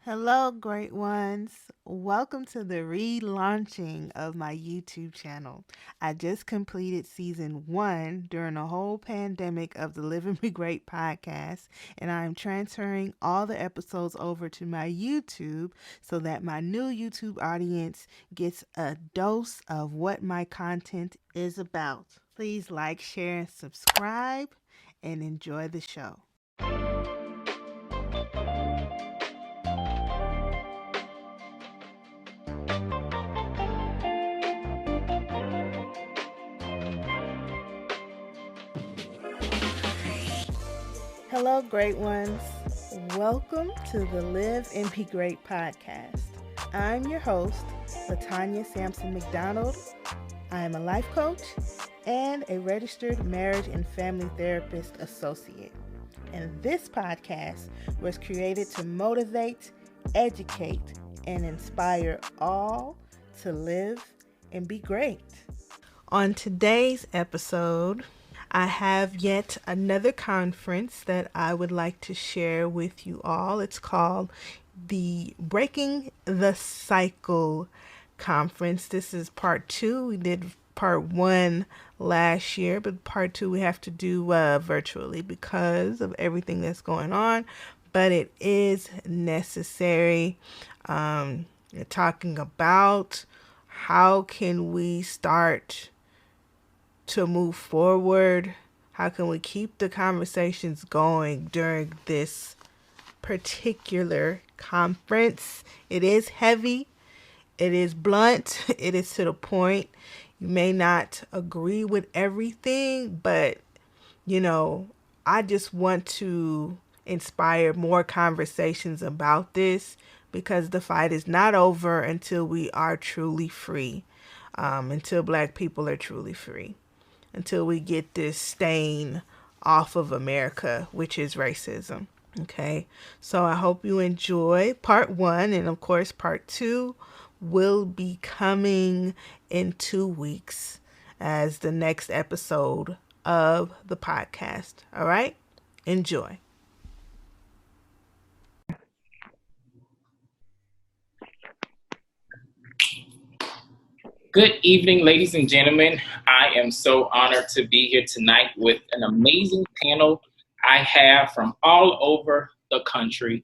Hello, great ones. Welcome to the relaunching of my YouTube channel. I just completed season 1 during the whole pandemic of the Living Me Great podcast, and I am transferring all the episodes over to my YouTube so that my new YouTube audience gets a dose of what my content is about. Please like, share, and subscribe, and enjoy the show. Hello, great ones. Welcome to the Live and Be Great podcast. I'm your host, Latonya Sampson-McDonald. I am a life coach and a registered marriage and family therapist associate. And this podcast was created to motivate, educate, and inspire all to live and be great. On today's episode, I have yet another conference that I would like to share with you all. It's called the Breaking the Cycle Conference. This is part 2. We did part 1 last year, but part 2 we have to do virtually because of everything that's going on. But it is necessary. You're talking about how can we start to move forward? How can we keep the conversations going during this particular conference? It is heavy. It is blunt. It is to the point. You may not agree with everything, but, I just want to inspire more conversations about this because the fight is not over until we are truly free, until Black people are truly free. Until we get this stain off of America, which is racism. Okay, so I hope you enjoy part 1, and of course part 2 will be coming in 2 weeks as the next episode of the podcast. All right, enjoy. Good evening, ladies and gentlemen. I am so honored to be here tonight with an amazing panel I have from all over the country.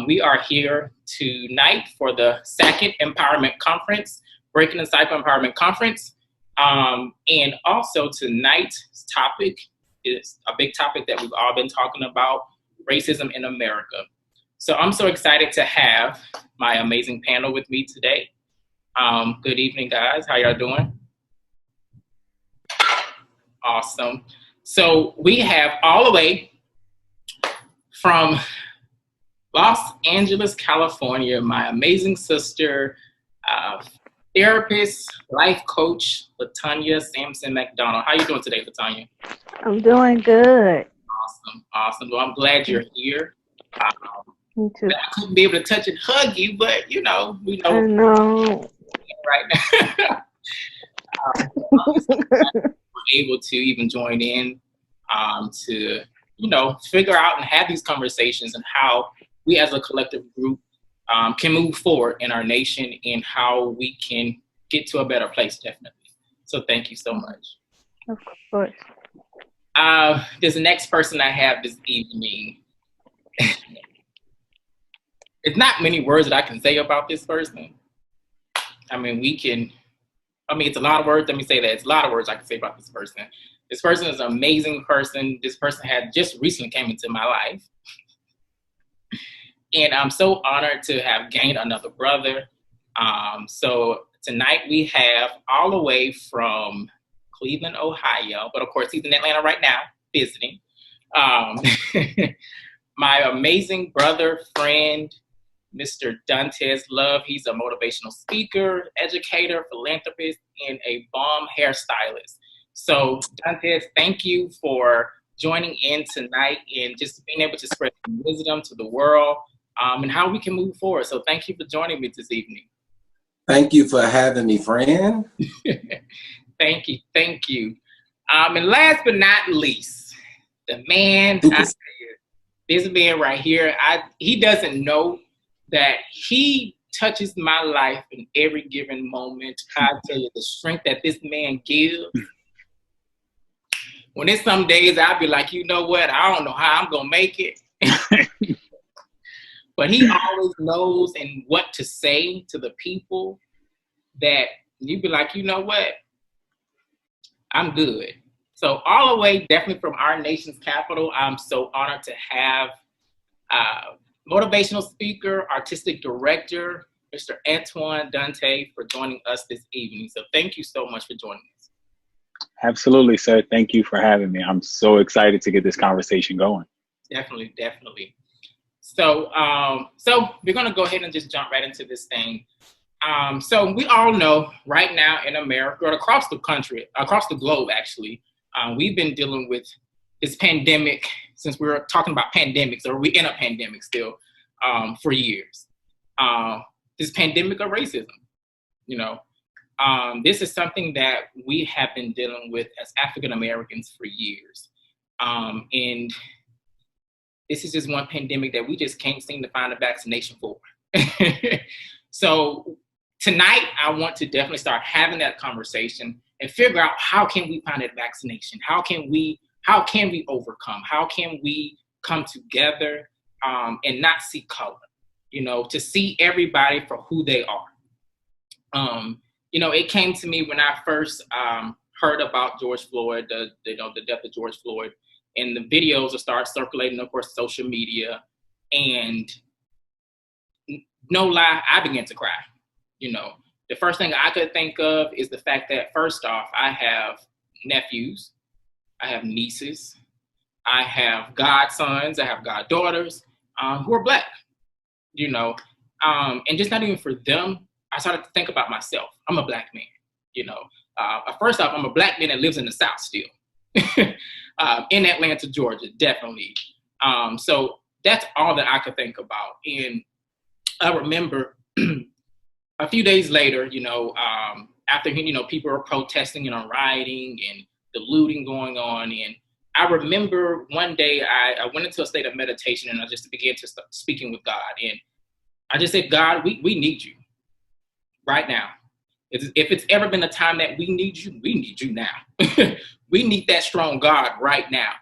We are here tonight for the second Empowerment Conference, Breaking the Cycle Empowerment Conference. And also tonight's topic is a big topic that we've all been talking about, racism in America. So I'm so excited to have my amazing panel with me today. Good evening, guys. How y'all doing? Awesome. So we have all the way from Los Angeles, California, my amazing sister, therapist, life coach, Latonya Sampson-McDonald. How you doing today, Latonya? I'm doing good. Awesome. Well, I'm glad you're here. Me too. I couldn't be able to touch and hug you, but we know. I know. Right now. We're able to even join in to, figure out and have these conversations and how we as a collective group can move forward in our nation and how we can get to a better place, definitely. So thank you so much. Of course. This next person I have this evening, it's not many words that I can say about this person. It's a lot of words. Let me say that. It's a lot of words I can say about this person. This person is an amazing person. This person had just recently came into my life. And I'm so honored to have gained another brother. So tonight we have all the way from Cleveland, Ohio. But of course, he's in Atlanta right now, visiting. My amazing brother, friend, Mr. Dantes Love. He's a motivational speaker, educator, philanthropist, and a bomb hairstylist. So Dantes, thank you for joining in tonight and just being able to spread wisdom to the world and how we can move forward. So thank you for joining me this evening. Thank you for having me, friend. Thank you. And last but not least, the man, this man right here, he doesn't know that he touches my life in every given moment. I tell you, the strength that this man gives. When there's some days I'll be like, you know what? I don't know how I'm going to make it. But he always knows and what to say to the people that you be like, you know what? I'm good. So all the way, definitely from our nation's capital, I'm so honored to have motivational speaker, artistic director, Mr. Antoine Dante, for joining us this evening. So thank you so much for joining us. Absolutely, sir. Thank you for having me. I'm so excited to get this conversation going. Definitely. So we're going to go ahead and just jump right into this thing. So we all know right now in America, or across the country, across the globe, actually, we've been dealing with this pandemic since we were talking about pandemics, or we're in a pandemic still, for years. This pandemic of racism, this is something that we have been dealing with as African Americans for years. And this is just one pandemic that we just can't seem to find a vaccination for. So tonight, I want to definitely start having that conversation and figure out how can we find a vaccination? How can we overcome? How can we come together and not see color? To see everybody for who they are. It came to me when I first heard about George Floyd, the death of George Floyd, and the videos will start circulating, of course, social media. And no lie, I began to cry. The first thing I could think of is the fact that, first off, I have nephews, I have nieces, I have godsons, I have goddaughters who are Black, and just not even for them, I started to think about myself. I'm a Black man, First off, I'm a Black man that lives in the South still, in Atlanta, Georgia, definitely. So that's all that I could think about. And I remember a few days later, after, people were protesting and rioting and the looting going on. And I remember one day I went into a state of meditation and I just began to start speaking with God. And I just said, God, we need you right now. If it's ever been a time that we need you now. We need that strong God right now.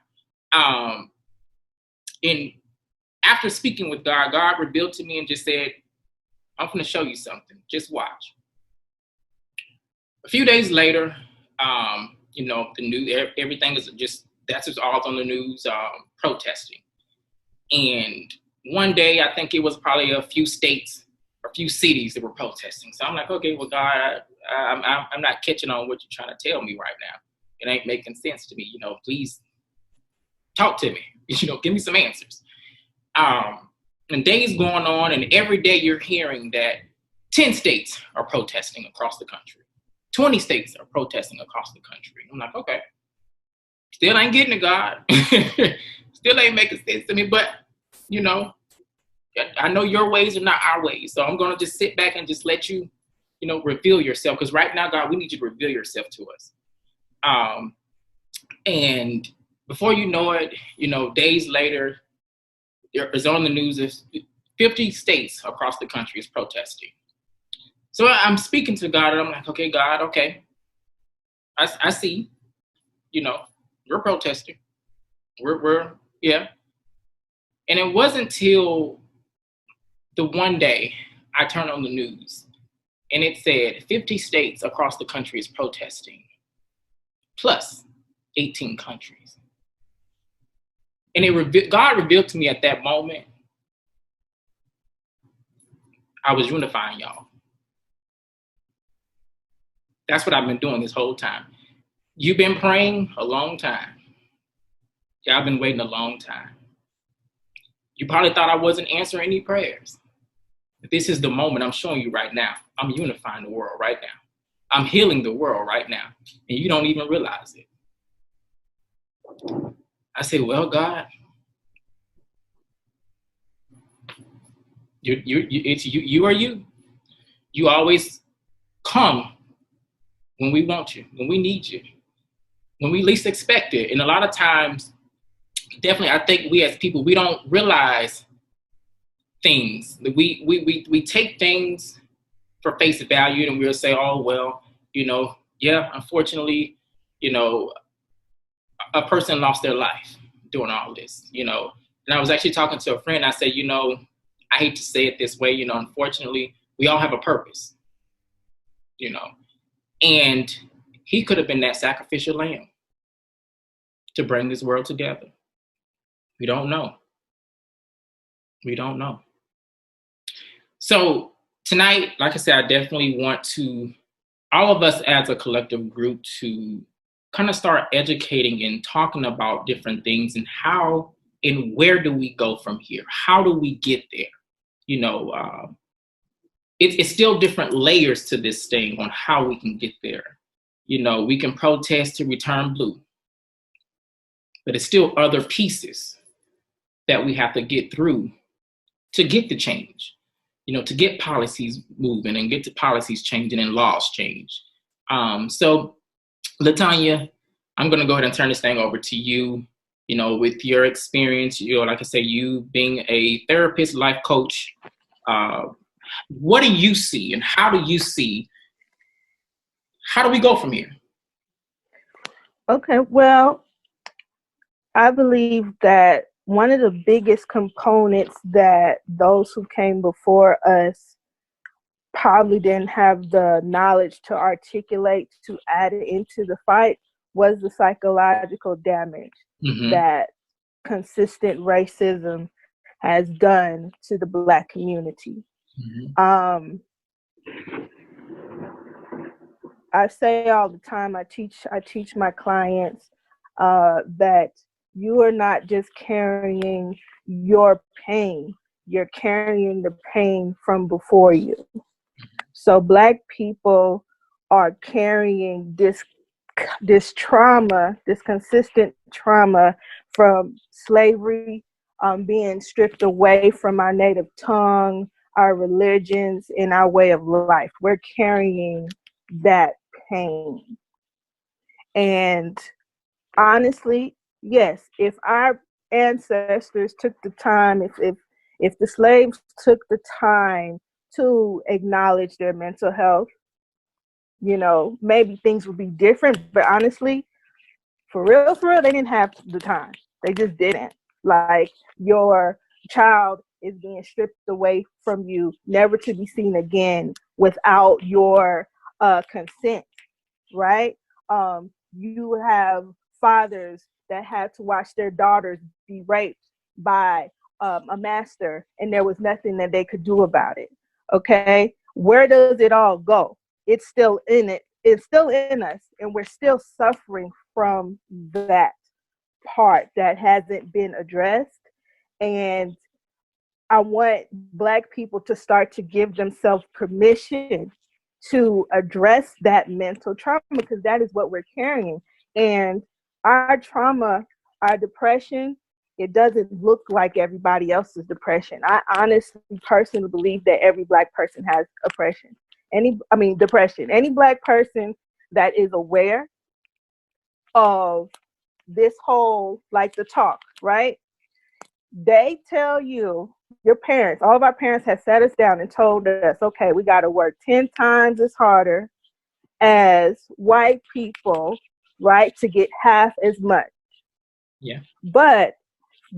And after speaking with God, God revealed to me and just said, I'm going to show you something. Just watch. A few days later, the news, everything is that's just all on the news, protesting. And one day, I think it was probably a few states, a few cities that were protesting. So I'm like, okay, well, God, I'm not catching on what you're trying to tell me right now. It ain't making sense to me. Please talk to me. Give me some answers. And days going on, and every day you're hearing that 10 states are protesting across the country. 20 states are protesting across the country. I'm like, okay, still ain't getting it, God. Still ain't making sense to me, but, I know your ways are not our ways. So I'm going to just sit back and just let you, reveal yourself. Because right now, God, we need you to reveal yourself to us. And before you know it, days later, there is on the news that 50 states across the country is protesting. So I'm speaking to God and I'm like, okay, God, okay. I see, you're protesting. Yeah. And it wasn't till the one day I turned on the news and it said 50 states across the country is protesting, plus 18 countries. And God revealed to me at that moment, I was unifying y'all. That's what I've been doing this whole time. You've been praying a long time. Y'all been waiting a long time. You probably thought I wasn't answering any prayers. But this is the moment I'm showing you right now. I'm unifying the world right now. I'm healing the world right now. And you don't even realize it. I say, well, God, it's you are you. You always come when we want you, when we need you, when we least expect it. And a lot of times, definitely, I think we as people, we don't realize things. We take things for face value, and we'll say, oh, well, yeah, unfortunately, a person lost their life doing all this, And I was actually talking to a friend. I said, I hate to say it this way, unfortunately, we all have a purpose, and he could have been that sacrificial lamb to bring this world together. We don't know. We don't know. So tonight, like I said, I definitely want to, all of us as a collective group, to kind of start educating and talking about different things and how and where do we go from here? How do we get there? It's still different layers to this thing on how we can get there. We can protest to return blue, but it's still other pieces that we have to get through to get the change, to get policies moving and get the policies changing and laws change. So Latonya, I'm going to go ahead and turn this thing over to you. With your experience, like I say, you being a therapist, life coach, what do you see and how do we go from here? Okay, well, I believe that one of the biggest components that those who came before us probably didn't have the knowledge to articulate to add it into the fight was the psychological damage that consistent racism has done to the Black community. I say all the time, I teach my clients that you are not just carrying your pain, you're carrying the pain from before you. So Black people are carrying this trauma, this consistent trauma from slavery, being stripped away from our native tongue, our religions, and our way of life. We're carrying that pain. And honestly, yes, if our ancestors took the time, if the slaves took the time to acknowledge their mental health, maybe things would be different. But honestly, for real, they didn't have the time. They just didn't. Like, your child is being stripped away from you, never to be seen again without your consent, right? You have fathers that had to watch their daughters be raped by a master, and there was nothing that they could do about it. Okay, where does it all go? It's still in it. It's still in us, and we're still suffering from that part that hasn't been addressed. And I want Black people to start to give themselves permission to address that mental trauma, because that is what we're carrying. And our trauma, our depression, it doesn't look like everybody else's depression. I honestly, personally believe that every Black person has depression. Any Black person that is aware of this whole, like, the talk, right? They tell you, your parents, all of our parents have sat us down and told us, okay, we got to work 10 times as harder as white people, right, to get half as much. Yeah. But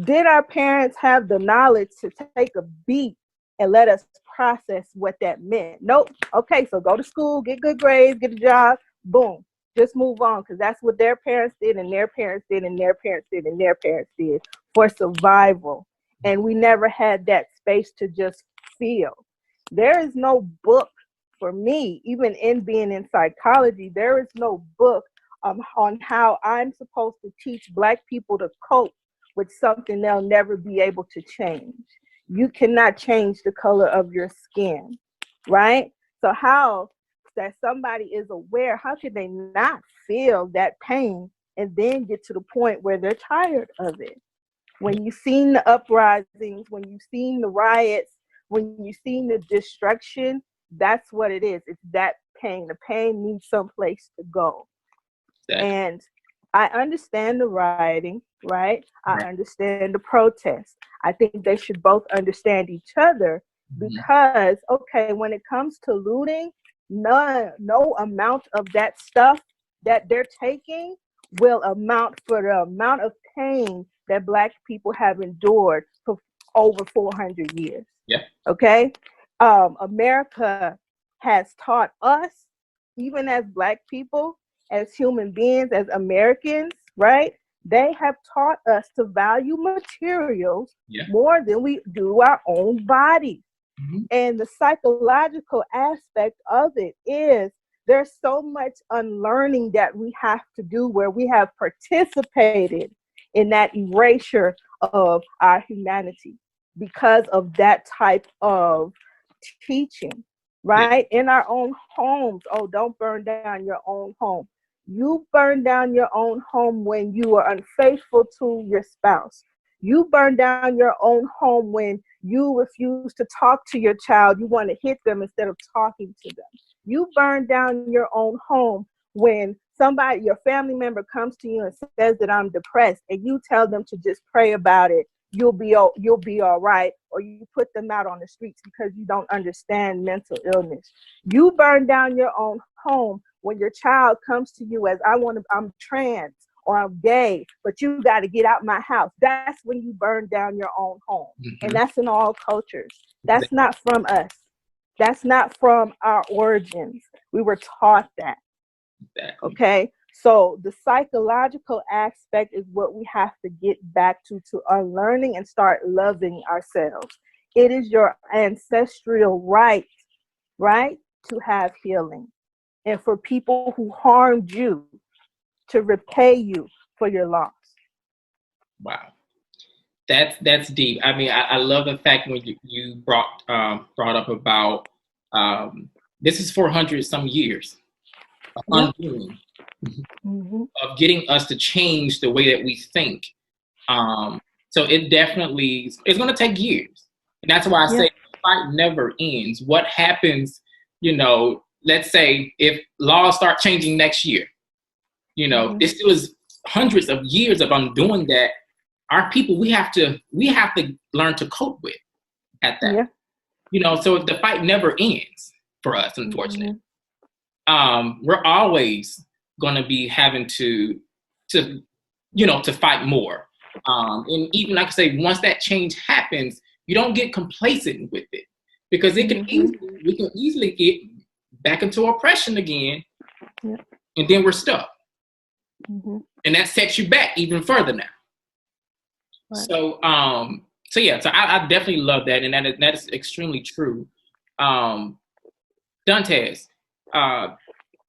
did our parents have the knowledge to take a beat and let us process what that meant? Nope. Okay, so go to school, get good grades, get a job, boom. Just move on, because that's what their parents did, and their parents did, and their parents did, and their parents did for survival. And we never had that space to just feel. There is no book for me, even in being in psychology, there is no book on how I'm supposed to teach Black people to cope with something they'll never be able to change. You cannot change the color of your skin, right? So how that somebody is aware, how could they not feel that pain and then get to the point where they're tired of it? When you've seen the uprisings, when you've seen the riots, when you've seen the destruction, that's what it is. It's that pain. The pain needs someplace to go. Exactly. And I understand the rioting, right? I Right. understand the protest. I think they should both understand each other Mhm. because, okay, when it comes to looting, no amount of that stuff that they're taking will amount for the amount of pain that Black people have endured for over 400 years. Yeah. Okay? America has taught us, even as Black people, as human beings, as Americans, right? They have taught us to value materials Yeah. more than we do our own bodies. Mhm. And the psychological aspect of it is there's so much unlearning that we have to do where we have participated in that erasure of our humanity because of that type of teaching, Yeah. right? In our own homes. Oh, don't burn down your own home. You burn down your own home when you are unfaithful to your spouse. You burn down your own home when you refuse to talk to your child. You want to hit them instead of talking to them. You burn down your own home when somebody, your family member, comes to you and says that I'm depressed, and you tell them to just pray about it. You'll be all right, or you put them out on the streets because you don't understand mental illness. You burn down your own home when your child comes to you as I'm trans or I'm gay, but you got to get out my house. That's when you burn down your own home. And Mhm. that's in all cultures. That's not from us. That's not from our origins. We were taught that. Exactly. Okay. So the psychological aspect is what we have to get back to unlearning and start loving ourselves. It is your ancestral right, to have healing. And for people who harmed you to repay you for your loss. Wow. That's deep. I mean, I love the fact when you brought up about this is 400 some years of Yep. undoing, Mm-hmm. of getting us to change the way that we think. So it definitely it's going to take years, and that's why I say Yep. the fight never ends. What happens, let's say if laws start changing next year, Mm-hmm. it still is hundreds of years of undoing that. Our people, we have to learn to cope with at that. Yeah. So the fight never ends for us, unfortunately. Mm-hmm. We're always going to be having to fight more. And even like I say, once that change happens, you don't get complacent with it because we can easily get back into oppression again, Yep. and then we're stuck, Mm-hmm. and that sets you back even further now. Right. So I definitely love that, and that is extremely true. Dantes,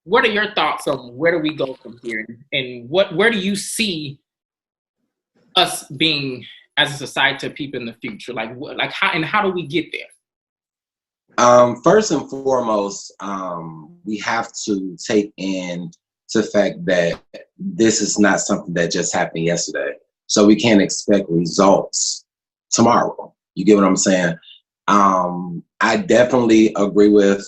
what are your thoughts on where do we go from here, and where do you see us being as a society of people in the future? Like how do we get there? First and foremost, we have to take in the fact that this is not something that just happened yesterday. So we can't expect results tomorrow. You get what I'm saying? I definitely agree with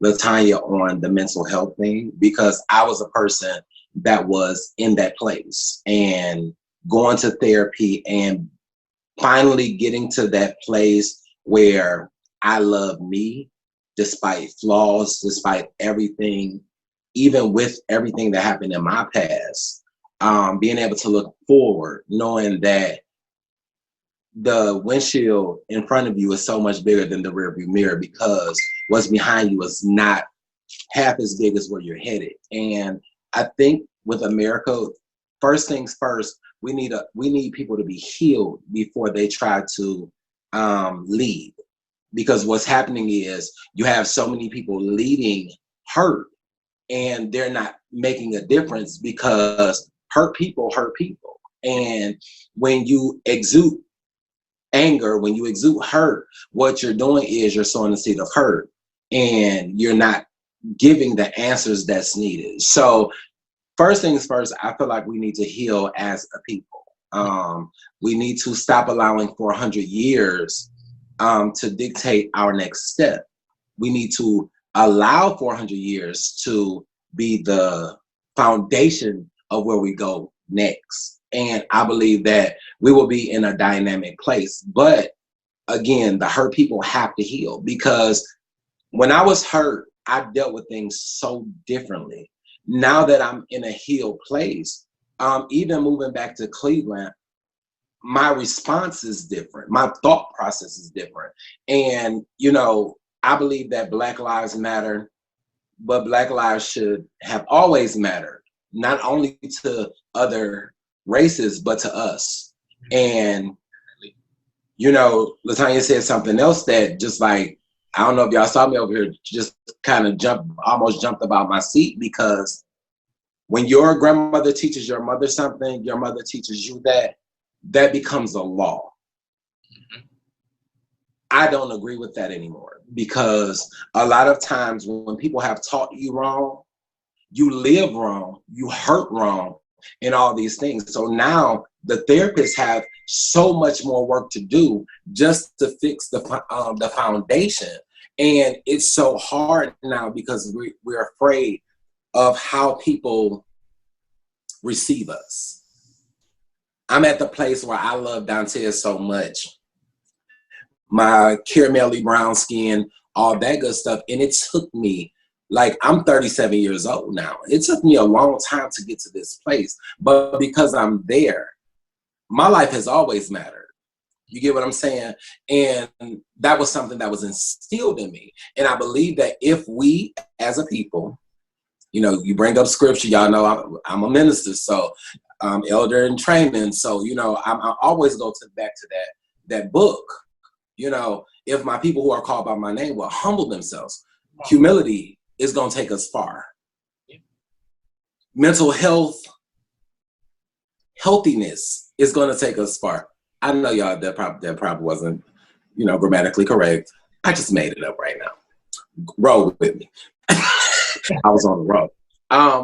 Latonya on the mental health thing because I was a person that was in that place and going to therapy and finally getting to that place where I love me despite flaws, despite everything, even with everything that happened in my past. Being able to look forward, knowing that the windshield in front of you is so much bigger than the rearview mirror because what's behind you is not half as big as where you're headed. And I think with America, first things first, we need people to be healed before they try to lead. Because what's happening is you have so many people leading hurt, and they're not making a difference because hurt people hurt people. And when you exude anger, when you exude hurt, what you're doing is you're sowing the seed of hurt, and you're not giving the answers that's needed. So first things first, I feel like we need to heal as a people. We need to stop allowing 400 years to dictate our next step. We need to allow 400 years to be the foundation of where we go next. And I believe that we will be in a dynamic place. But again, the hurt people have to heal, because when I was hurt, I dealt with things so differently. Now that I'm in a healed place, even moving back to Cleveland, my response is different. My thought process is different. And, you know, I believe that Black Lives Matter, but Black lives should have always mattered, not only to other races, but to us. And, you know, Latonya said something else that just like, I don't know if y'all saw me over here, just kind of almost jumped about my seat, because when your grandmother teaches your mother something, your mother teaches you that becomes a law. I don't agree with that anymore, because a lot of times when people have taught you wrong, you live wrong, you hurt wrong, and all these things. So now the therapists have so much more work to do just to fix the foundation. And it's so hard now because we're afraid of how people receive us. I'm at the place where I love Dante so much. My caramelly brown skin, all that good stuff. And it took me, like, I'm 37 years old now. It took me a long time to get to this place. But because I'm there, my life has always mattered. You get what I'm saying? And that was something that was instilled in me. And I believe that if we, as a people, you know, you bring up scripture, y'all know I'm a minister, so elder in training. So, you know, I always go back to that book. You know, if my people who are called by my name will humble themselves, humility is going to take us far. Mental healthiness is going to take us far. I know y'all that probably wasn't, you know, grammatically correct. I just made it up right now. Roll with me. I was on the road.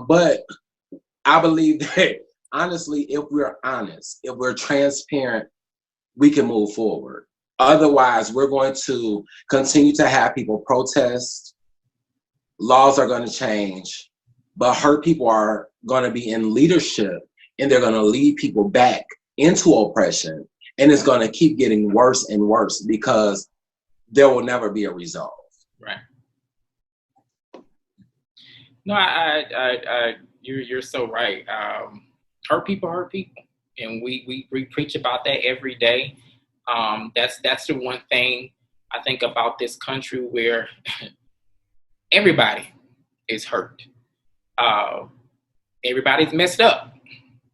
But I believe that, honestly, if we're honest, if we're transparent, we can move forward. Otherwise, we're going to continue to have people protest. Laws are going to change, but hurt people are going to be in leadership, and they're going to lead people back into oppression. And it's going to keep getting worse and worse because there will never be a resolve. Right. No, you're so right. Hurt people, and we preach about that every day. That's the one thing I think about this country, where everybody is hurt. Everybody's messed up,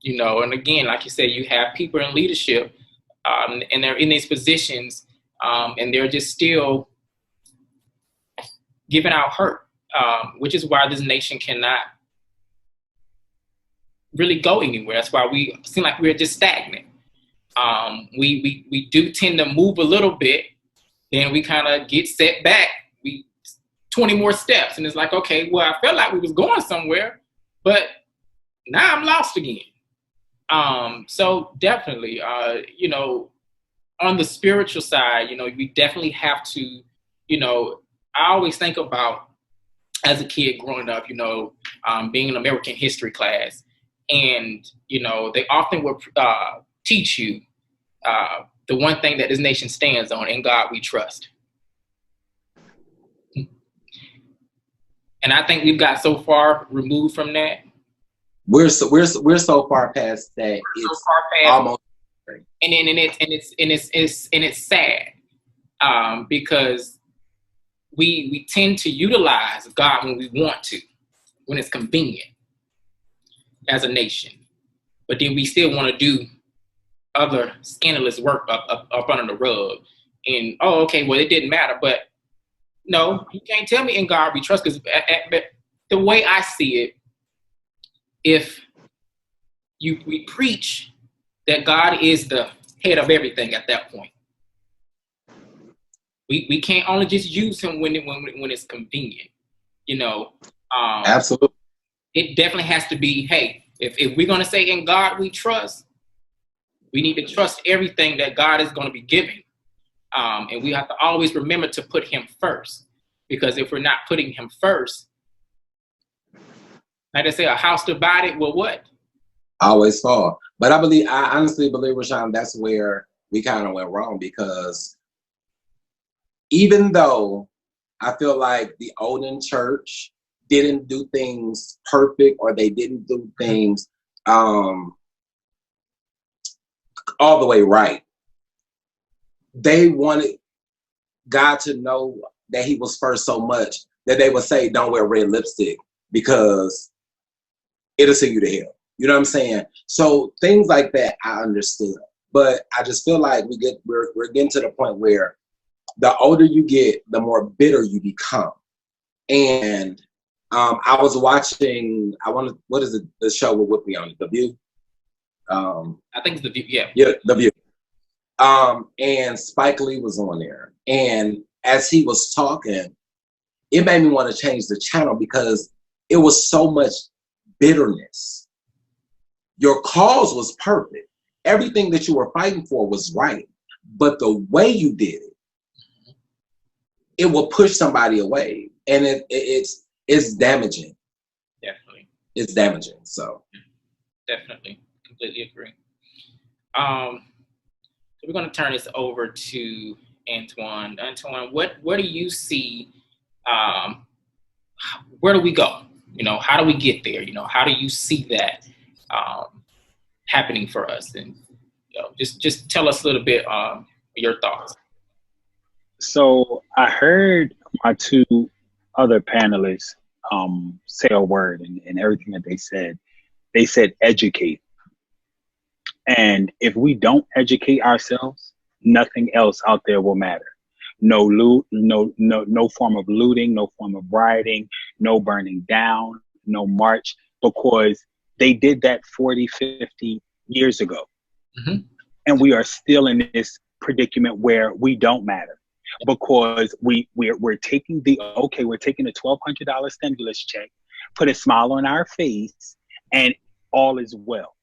you know. And again, like you said, you have people in leadership, and they're in these positions, and they're just still giving out hurt, which is why this nation cannot really go anywhere. That's why we seem like we're just stagnant. We do tend to move a little bit, then we kind of get set back. We 20 more steps, and it's like, okay, well, I felt like we was going somewhere, but now I'm lost again. So definitely, you know, on the spiritual side, you know, we definitely have to, you know, I always think about, as a kid growing up, you know, being in American history class, and, you know, they often would teach you the one thing that this nation stands on: in God we trust. And I think we've got so far removed from that. We're so far past that. It's so far past, almost. And it's sad, because we tend to utilize God when we want to, when it's convenient, as a nation, but then we still want to do other scandalous work up under the rug. And okay, well, it didn't matter. But no, you can't tell me in God we trust, because the way I see it, if we preach that God is the head of everything at that point, we can't only just use him when it's convenient, you know. Absolutely. It definitely has to be, hey, if we're going to say in God we trust, we need to trust everything that God is going to be giving. And we have to always remember to put him first, because if we're not putting him first, like I say, a house divided, well, what? always fall. But I honestly believe, Rashawn, that's where we kind of went wrong, because even though I feel like the olden church didn't do things perfect, or they didn't do things all the way right, they wanted God to know that he was first so much that they would say, don't wear red lipstick because it'll send you to hell. You know what I'm saying? So things like that I understood. But I just feel like we're getting to the point where the older you get, the more bitter you become. And I was watching, what is it, the show with Whitney on it? The View? I think it's The View, yeah. Yeah, The View. And Spike Lee was on there. And as he was talking, it made me want to change the channel, because it was so much bitterness. Your cause was perfect. Everything that you were fighting for was right. But the way you did it, it will push somebody away. And it's damaging. Definitely. It's damaging. So definitely. Completely agree. So we're going to turn this over to Antoine. Antoine, what do you see? Where do we go? How do we get there? How do you see that happening for us? And just tell us a little bit your thoughts. So I heard my two other panelists say a word, and everything that they said educate. And if we don't educate ourselves, nothing else out there will matter. No loot, no form of looting, no form of rioting, no burning down, no march, because they did that 40, 50 years ago. Mm-hmm. And we are still in this predicament where we don't matter, because we're taking the $1,200 stimulus check, put a smile on our face, and all is well.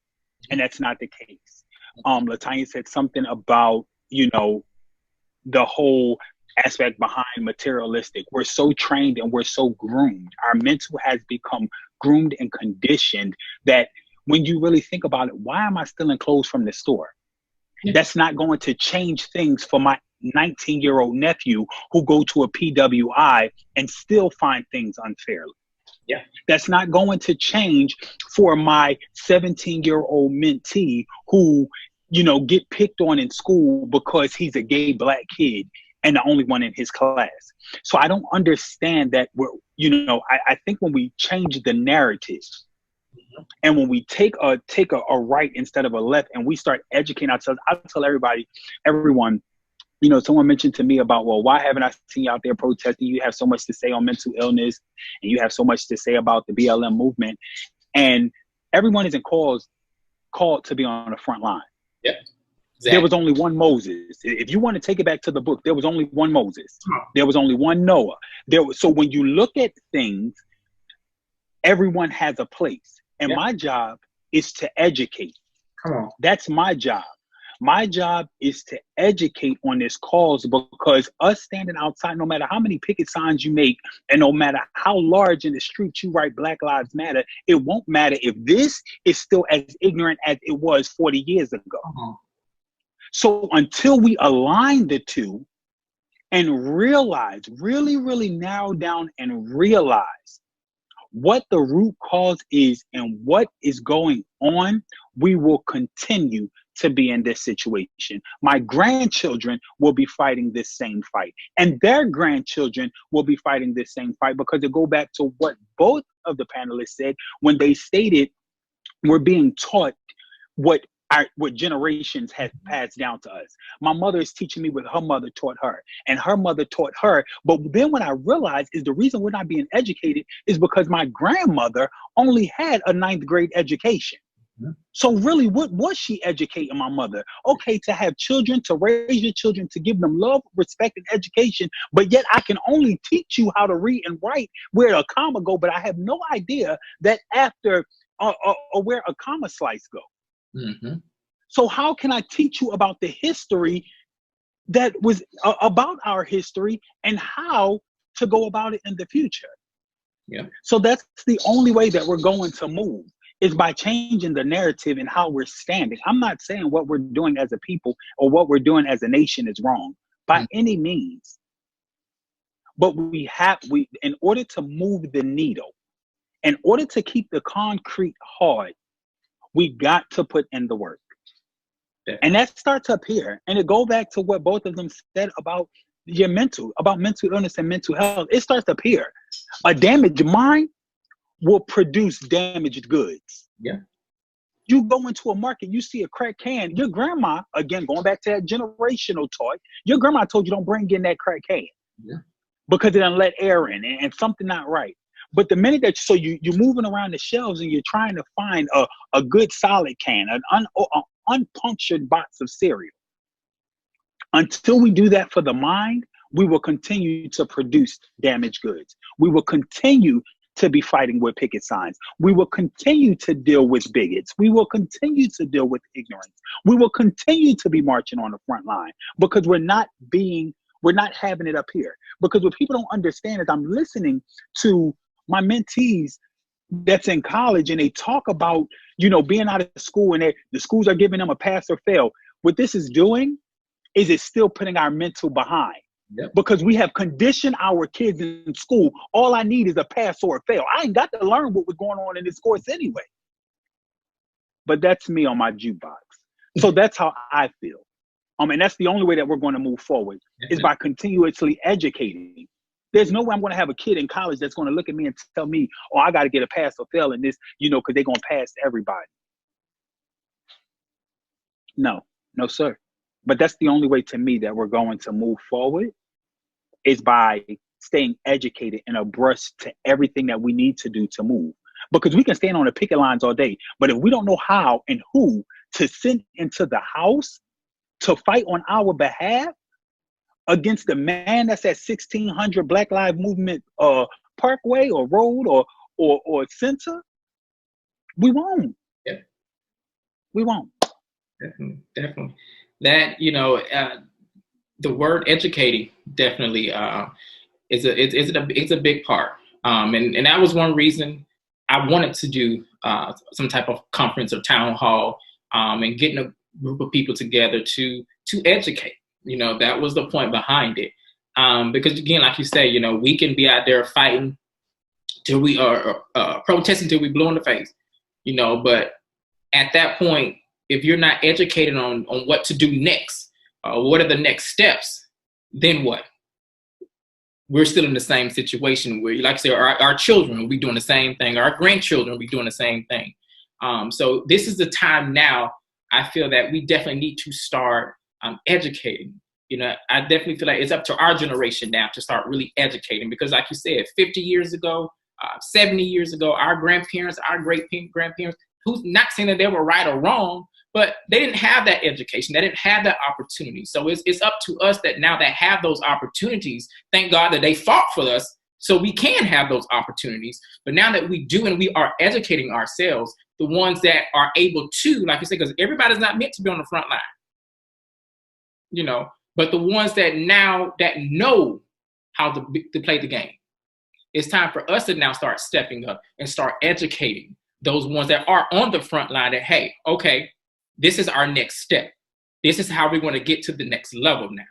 And that's not the case. Latonya said something about, the whole aspect behind materialistic. We're so trained and we're so groomed. Our mental has become groomed and conditioned that when you really think about it, why am I stealing clothes from the store? Yeah. That's not going to change things for my 19-year-old nephew who go to a PWI and still find things unfairly. Yeah. That's not going to change for my 17-year-old mentee who, get picked on in school because he's a gay black kid and the only one in his class. So I don't understand that I think when we change the narrative and when we take a right instead of a left and we start educating ourselves, I tell everyone, someone mentioned to me about, well, why haven't I seen you out there protesting? You have so much to say on mental illness and you have so much to say about the BLM movement. And everyone isn't called to be on the front line. Yeah, exactly. There was only one Moses. If you want to take it back to the book, there was only one Moses. There was only one Noah. So when you look at things, everyone has a place. And my job is to educate. Come on. That's my job. My job is to educate on this cause, because us standing outside, no matter how many picket signs you make and no matter how large in the street you write Black Lives Matter, it won't matter if this is still as ignorant as it was 40 years ago. So until we align the two and realize, really, really narrow down and realize what the root cause is and what is going on, we will continue to be in this situation. My grandchildren will be fighting this same fight, and their grandchildren will be fighting this same fight, because it go back to what both of the panelists said when they stated we're being taught what generations have passed down to us. My mother is teaching me what her mother taught her, and her mother taught her. But then when I realized is the reason we're not being educated is because my grandmother only had a 9th grade education. So really, what was she educating my mother? Okay, to have children, to raise your children, to give them love, respect, and education, but yet I can only teach you how to read and write where a comma go, but I have no idea that after or where a comma slice go. Mm-hmm. So how can I teach you about the history that was about our history and how to go about it in the future? Yeah. So that's the only way that we're going to move. is by changing the narrative and how we're standing. I'm not saying what we're doing as a people or what we're doing as a nation is wrong by any means. But in order to move the needle, in order to keep the concrete hard, we got to put in the work. Yeah. And that starts up here. And it goes back to what both of them said about mental illness and mental health. It starts up here. A damaged mind will produce damaged goods. Yeah. You go into a market, you see a crack can. Your grandma, again, going back to that generational talk, your grandma told you don't bring in that crack can. Yeah. Because it done let air in and something not right. But the minute that you're moving around the shelves and you're trying to find a good solid can, an unpunctured box of cereal, until we do that for the mind, we will continue to produce damaged goods. We will continue to be fighting with picket signs. We will continue to deal with bigots. We will continue to deal with ignorance. We will continue to be marching on the front line because we're not having it up here. Because what people don't understand is I'm listening to my mentees that's in college and they talk about, being out of school and the schools are giving them a pass or fail. What this is doing is it's still putting our mental behind. Yep. Because we have conditioned our kids in school. All I need is a pass or a fail. I ain't got to learn what was going on in this course anyway. But that's me on my jukebox. So that's how I feel. And that's the only way that we're going to move forward is by continuously educating. There's no way I'm going to have a kid in college that's going to look at me and tell me, oh, I got to get a pass or fail in this, because they're going to pass everybody. No, sir. But that's the only way to me that we're going to move forward is by staying educated and abreast to everything that we need to do to move. Because we can stand on the picket lines all day, but if we don't know how and who to send into the house to fight on our behalf against the man that's at 1600 Black Lives Movement Parkway or Road or Center, we won't. Yeah. We won't. Definitely. That, the word educating definitely is a big part. And that was one reason I wanted to do some type of conference or town hall and getting a group of people together to educate. That was the point behind it. Because again, like you say, we can be out there fighting till we are protesting till we blue in the face, but at that point, if you're not educated on what to do next, what are the next steps, then what? We're still in the same situation where, like I say, our children will be doing the same thing. Our grandchildren will be doing the same thing. So this is the time now, I feel that we definitely need to start educating. I definitely feel like it's up to our generation now to start really educating because like you said, 50 years ago, 70 years ago, our grandparents, our great-grandparents, who's not saying that they were right or wrong, but they didn't have that education. They didn't have that opportunity. So it's up to us that now that have those opportunities, thank God that they fought for us so we can have those opportunities. But now that we do and we are educating ourselves, the ones that are able to, like you said, because everybody's not meant to be on the front line, but the ones that now that know how to play the game, it's time for us to now start stepping up and start educating those ones that are on the front line that, hey, okay, this is our next step. This is how we're going to get to the next level now.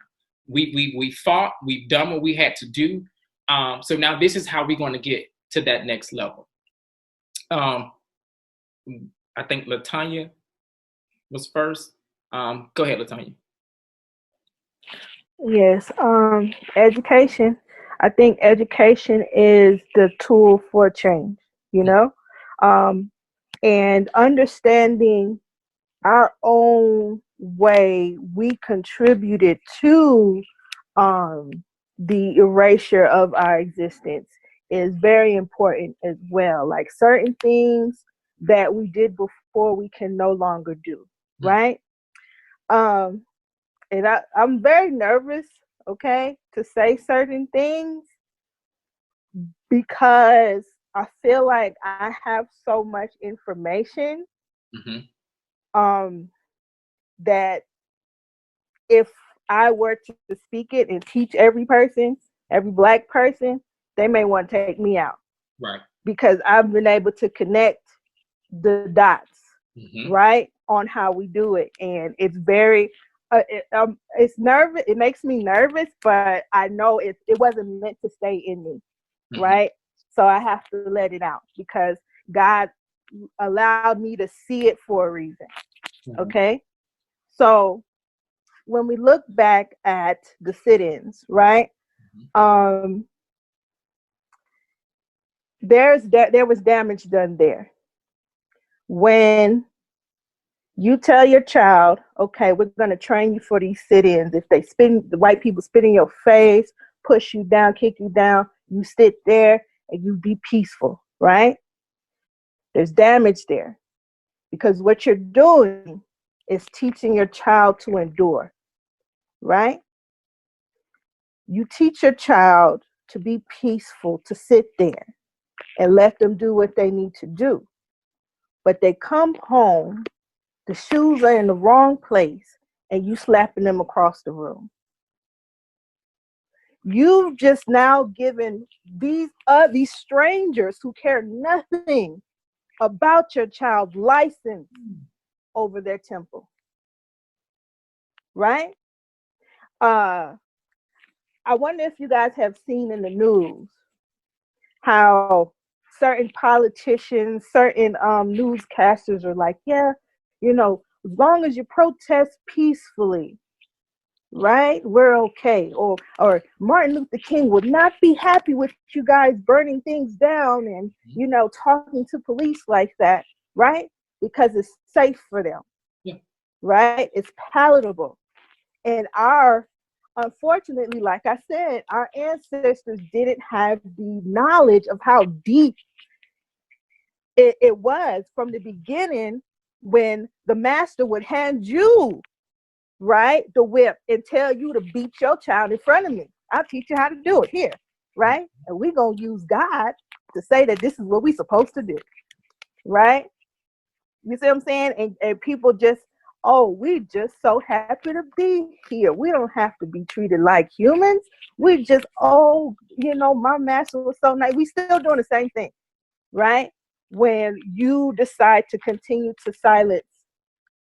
We fought, we've done what we had to do. So now this is how we're going to get to that next level. I think Latonya was first. Go ahead, Latonya. Yes, education. I think education is the tool for change, and understanding our own way we contributed to the erasure of our existence is very important as well. Like certain things that we did before we can no longer do, right? And I'm very nervous, to say certain things because I feel like I have so much information that if I were to speak it and teach every Black person, they may want to take me out. Right. Because I've been able to connect the dots, Mm-hmm. right, on how we do it. And it's very, it's nervous. It makes me nervous, but I know it wasn't meant to stay in me, Mm-hmm. right? So I have to let it out because God allowed me to see it for a reason. Mm-hmm. Okay. So when we look back at the sit-ins, right? There was damage done there. When you tell your child, okay, we're going to train you for these sit-ins. If the white people spit in your face, push you down, kick you down, you sit there and you be peaceful, right? There's damage there because what you're doing is teaching your child to endure, right? You teach your child to be peaceful, to sit there and let them do what they need to do. But they come home, the shoes are in the wrong place, and you slapping them across the room. You've just now given these strangers who care nothing about your child license over their temple, right? I wonder if you guys have seen in the news how certain politicians, certain newscasters are like, yeah, as long as you protest peacefully, right, we're okay. Or Martin Luther King would not be happy with you guys burning things down and, talking to police like that, right? Because it's safe for them, yeah. Right? It's palatable. And unfortunately, like I said, our ancestors didn't have the knowledge of how deep it was from the beginning when the master would hand you, right, the whip and tell you to beat your child in front of me. I'll teach you how to do it here, right? And we're going to use God to say that this is what we're supposed to do, right? You see what I'm saying? And people just, we just so happy to be here. We don't have to be treated like humans. We just, my master was so nice. We still doing the same thing, right? When you decide to continue to silence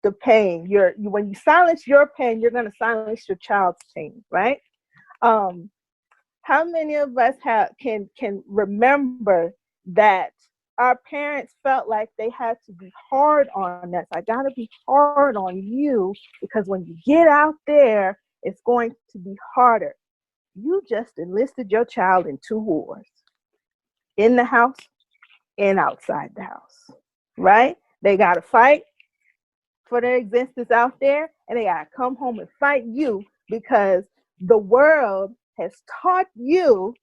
the pain, when you silence your pain, you're going to silence your child's pain, right? How many of us can remember that our parents felt like they had to be hard on us? I got to be hard on you because when you get out there, it's going to be harder. You just enlisted your child in 2 wars, in the house and outside the house, right? They got to fight for their existence out there, and they got to come home and fight you because the world has taught you,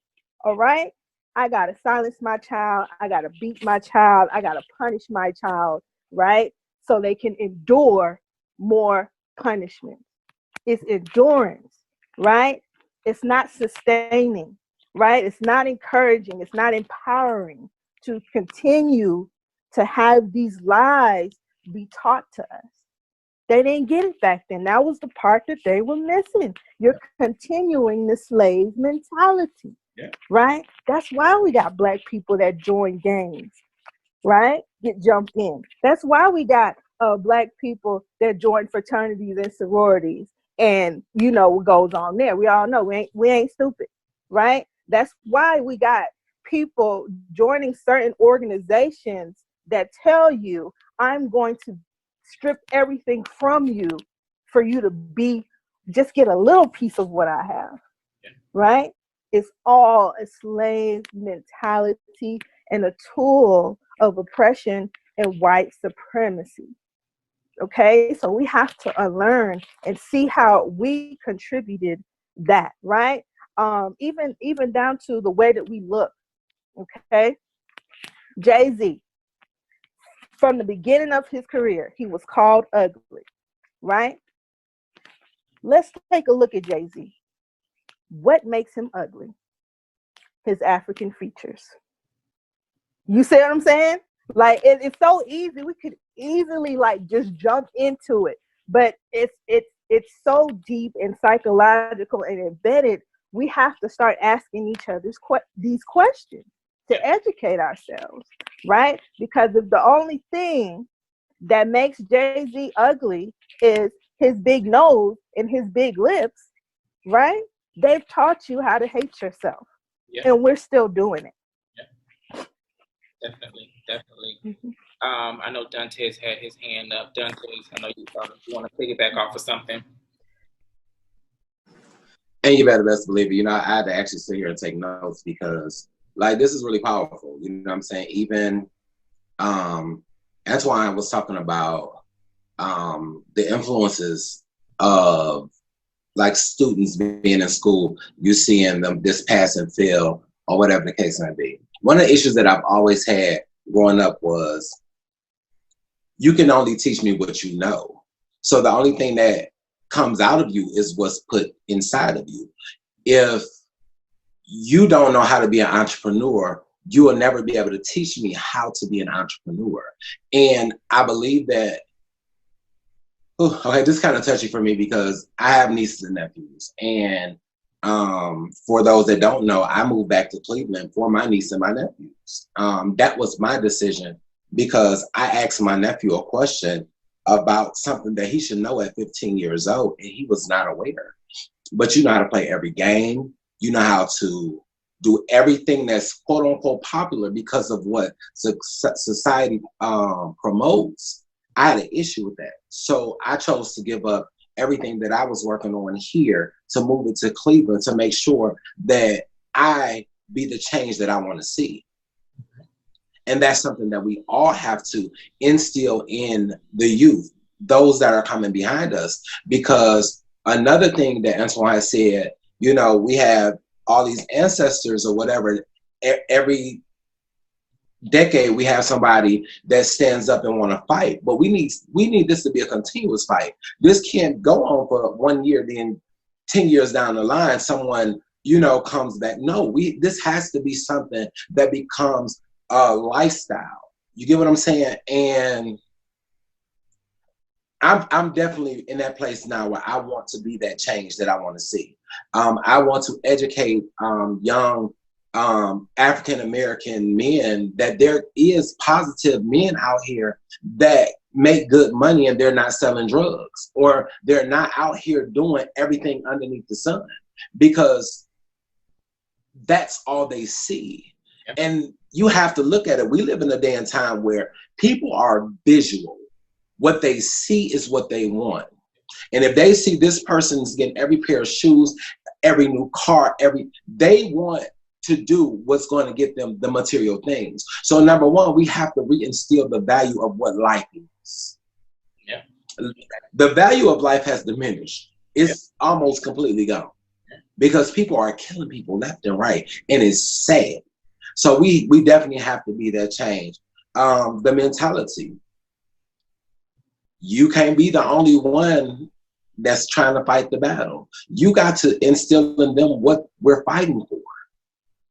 all right, I got to silence my child, I got to beat my child, I got to punish my child, right? So they can endure more punishment. It's endurance, right? It's not sustaining, right? It's not encouraging, it's not empowering to continue to have these lies be taught to us. They didn't get it back then. That was the part that they were missing. You're continuing the slave mentality, right? That's why we got Black people that join gangs, right? Get jumped in. That's why we got Black people that join fraternities and sororities, and what goes on there. We all know we ain't stupid, right? That's why we got people joining certain organizations that tell you, I'm going to strip everything from you for you to just get a little piece of what I have, right? It's all a slave mentality and a tool of oppression and white supremacy. Okay, so we have to unlearn and see how we contributed that, right? Even down to the way that we look. Okay, Jay-Z, from the beginning of his career, he was called ugly, right? Let's take a look at Jay-Z. What makes him ugly? His African features. You see what I'm saying? Like it's so easy. We could easily just jump into it, but it's so deep and psychological and embedded. We have to start asking each other these questions. to educate ourselves, right? Because if the only thing that makes Jay-Z ugly is his big nose and his big lips, right? They've taught you how to hate yourself. Yeah. And we're still doing it. Yeah. Definitely. Mm-hmm. I know Dante's had his hand up. Dante's, I know you want to piggyback off of something. And you better best believe it. You know, I had to actually sit here and take notes because, like, this is really powerful. You know what I'm saying? Even Antoine was talking about the influences of, like, students being in school. You seeing them this pass and fail or whatever the case may be. One of the issues that I've always had growing up was you can only teach me what you know. So the only thing that comes out of you is what's put inside of you. If you don't know how to be an entrepreneur, you will never be able to teach me how to be an entrepreneur. And I believe that, okay, this is kind of touchy for me because I have nieces and nephews. And for those that don't know, I moved back to Cleveland for my niece and my nephews. That was my decision because I asked my nephew a question about something that he should know at 15 years old, and he was not aware. But you know how to play every game. You know how to do everything that's quote unquote popular because of what society promotes. I had an issue with that. So I chose to give up everything that I was working on here to move it to Cleveland to make sure that I be the change that I want to see. And that's something that we all have to instill in the youth, those that are coming behind us. Because another thing that Antoine said, you know, we have all these ancestors or whatever. Every decade we have somebody that stands up and want to fight. But we need this to be a continuous fight. This can't go on for 1 year, then 10 years down the line, someone, you know, comes back. No, this has to be something that becomes a lifestyle. You get what I'm saying? And I'm definitely in that place now where I want to be that change that I want to see. I want to educate young African American men that there is positive men out here that make good money and they're not selling drugs, or they're not out here doing everything underneath the sun, because that's all they see. And you have to look at it. We live in a day and time where people are visual. What they see is what they want. And if they see this person's getting every pair of shoes, every new car, they want to do what's going to get them the material things. So number one, we have to reinstill the value of what life is. Yeah. The value of life has diminished. It's almost completely gone because people are killing people left and right. And it's sad. So we definitely have to be that change. The mentality. You can't be the only one that's trying to fight the battle. You got to instill in them what we're fighting for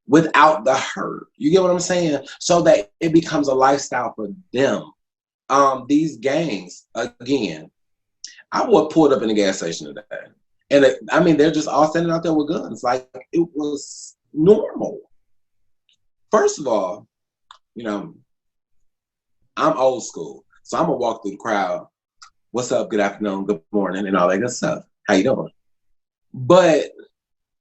without the hurt. You get what I'm saying? So that it becomes a lifestyle for them. These gangs, again, I was pulled up in the gas station today. And they're just all standing out there with guns. Like, it was normal. First of all, you know, I'm old school. So I'm going to walk through the crowd. What's up? Good afternoon, good morning, and all that good stuff. How you doing? But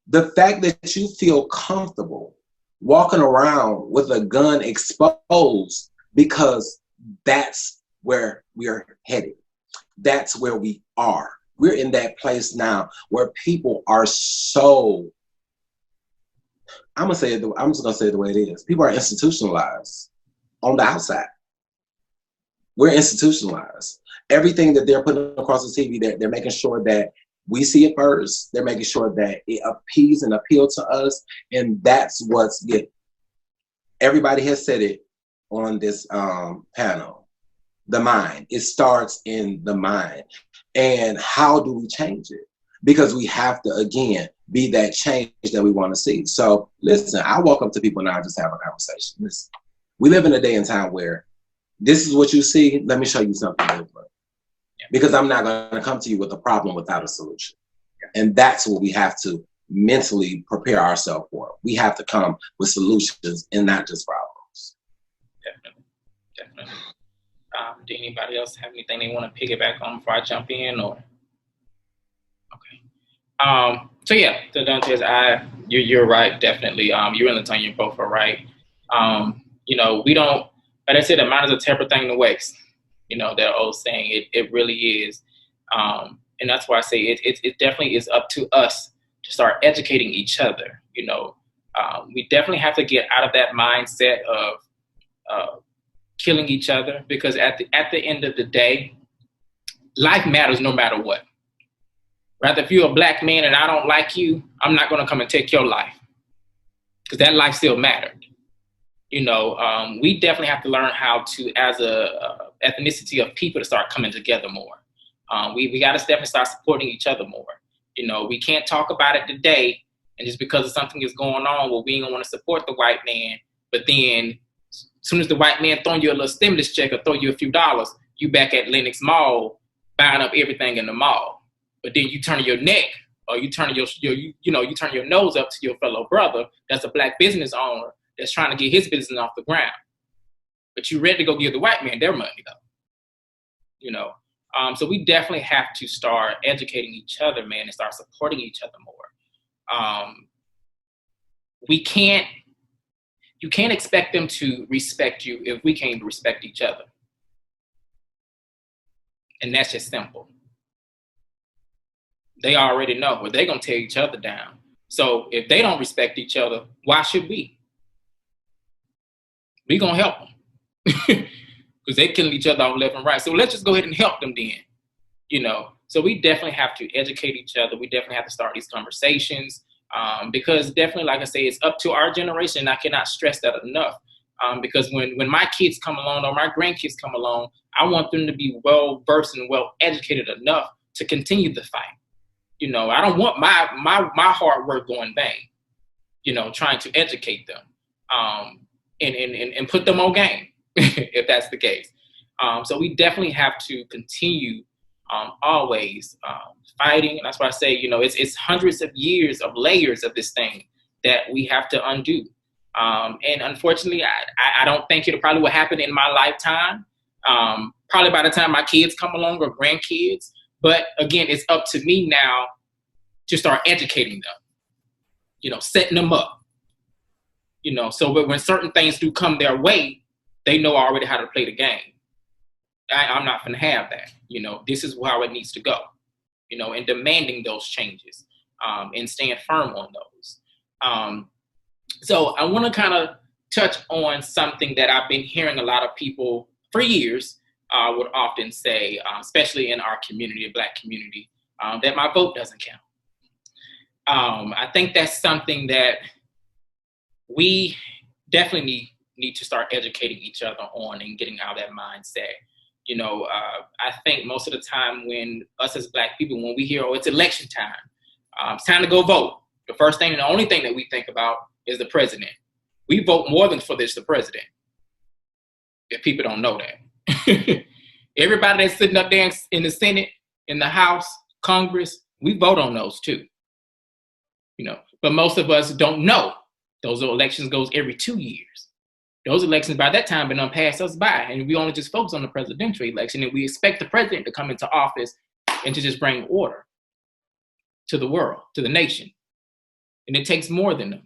the fact that you feel comfortable walking around with a gun exposed, because that's where we're headed. That's where we are. We're in that place now where people are so, I'm just going to say it the way it is. People are institutionalized on the outside. We're institutionalized. Everything that they're putting across the TV, they're making sure that we see it first. They're making sure that it appeals and appeals to us. And that's what's good. Everybody has said it on this panel. The mind. It starts in the mind. And how do we change it? Because we have to, again, be that change that we want to see. So listen, I walk up to people now and just have a conversation. Listen, we live in a day and time where this is what you see. Let me show you something different. Because I'm not going to come to you with a problem without a solution. And that's what we have to mentally prepare ourselves for it. We have to come with solutions and not just problems. Definitely. Do anybody else have anything they want to piggyback on before I jump in? Or okay. So yeah, so Dantes, you're right, definitely. You and Latonya both are right. We don't, like I said, the mind is a terrible thing to waste. That old saying, it really is. And that's why I say it definitely is up to us to start educating each other. We definitely have to get out of that mindset of killing each other, because at the end of the day, life matters no matter what. Rather, if you're a black man and I don't like you, I'm not going to come and take your life, because that life still mattered. We definitely have to learn how to, as a ethnicity of people, to start coming together more. We got to definitely start supporting each other more. We can't talk about it today, and just because something is going on, well, we ain't gonna want to support the white man. But then, as soon as the white man throwing you a little stimulus check or throw you a few dollars, you back at Lenox Mall buying up everything in the mall. But then you turn your neck, or you turn you turn your nose up to your fellow brother that's a black business owner that's trying to get his business off the ground. But you ready to go give the white man their money though. So we definitely have to start educating each other, man, and start supporting each other more. You can't expect them to respect you if we can't respect each other. And that's just simple. They already know, but they're going to tear each other down. So if they don't respect each other, why should we? We're going to help them. Because they're killing each other off left and right. So let's just go ahead and help them then. So we definitely have to educate each other. We definitely have to start these conversations. Because definitely, like I say, it's up to our generation. And I cannot stress that enough. Because when my kids come along or my grandkids come along, I want them to be well-versed and well-educated enough to continue the fight. I don't want my hard work going vain, trying to educate them and put them on game, if that's the case. So we definitely have to continue always fighting. And that's why I say, it's hundreds of years of layers of this thing that we have to undo. And unfortunately, I don't think it probably will happen in my lifetime. Probably by the time my kids come along or grandkids. But again, it's up to me now to start educating them, setting them up, so when certain things do come their way, they know already how to play the game. I'm not going to have that. This is how it needs to go, and demanding those changes and staying firm on those. So I want to kind of touch on something that I've been hearing a lot of people for years would often say, especially in our community, the Black community, that my vote doesn't count. I think that's something that we definitely need to start educating each other on and getting out of that mindset. I think most of the time when us as Black people, when we hear, oh, it's election time, it's time to go vote, the first thing and the only thing that we think about is the president. We vote more than for the president, if people don't know that. Everybody that's sitting up there in the Senate, in the House, Congress, we vote on those too. But most of us don't know. Those elections goes every 2 years. Those elections by that time been passed us by, and we only just focus on the presidential election, and we expect the president to come into office and to just bring order to the world, to the nation. And it takes more than them.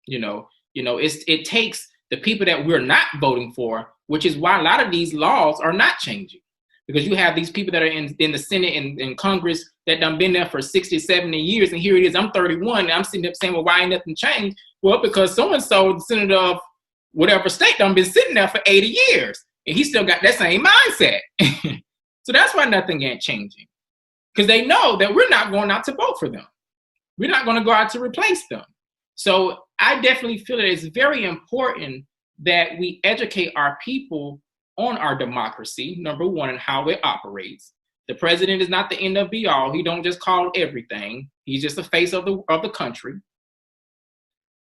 It takes the people that we're not voting for, which is why a lot of these laws are not changing. Because you have these people that are in the Senate and in Congress that done been there for 60, 70 years. And here it is, I'm 31, and I'm sitting there saying, well, why ain't nothing changed? Well, because so-and-so, the senator of whatever state, done been sitting there for 80 years. And he still got that same mindset. So that's why nothing ain't changing. Because they know that we're not going out to vote for them. We're not going to go out to replace them. So I definitely feel that it's very important that we educate our people on our democracy, number one, and how it operates. The president is not the end of be all. He don't just call everything. He's just the face of the country.